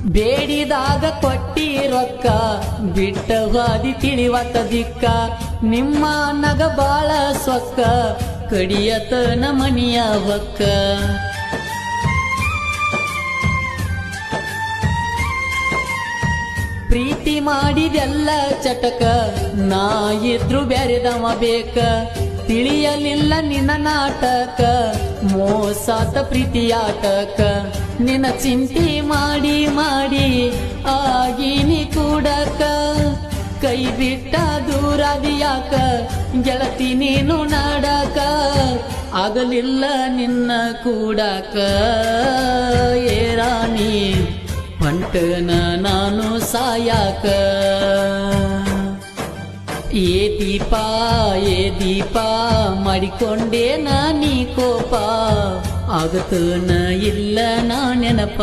ಬೇಡಿದಾಗ ಕೊಟ್ಟಿ ರೊಕ್ಕ ಬಿಟ್ಟ ಹಾದಿ ತಿಳಿವತ್ತ ದಿಕ್ಕ ನಿಮ್ಮ ನಗ ಬಾಳ ಸೊಕ್ಕ ಕಡಿಯತನ ಮನಿಯ ಹೊಕ್ಕ ಪ್ರೀತಿ ಮಾಡಿದೆಲ್ಲ ಚಟಕ ನಾ ಇದ್ರು ಬ್ಯಾರೆದವ ಬೇಕ ತಿಳಿಯಲಿಲ್ಲ ನಿನ್ನ ನಾಟಕ ಮೋಸಾತ ಪ್ರೀತಿಯಾಟಕ ನಿನ್ನ ಚಿಂತೆ ಮಾಡಿ ಮಾಡಿ ಆಗಿನಿ ಕೂಡಕ ಕೈ ಬಿಟ್ಟ ದೂರಾದಿಯಾಕ ಗೆಳತಿ ನೀನು ನಾಡಕ ಆಗಲಿಲ್ಲ ನಿನ್ನ ಕೂಡಕ ಏರಾಣಿ ಹೊಂಟನ ನಾನು ಸಾಯಾಕ ಏ ದೀಪ ಮಾಡಿಕೊಂಡೇ ನೀ ಕೋಪ ಆಗತನ ಇಲ್ಲ ನಾ ನೆನಪ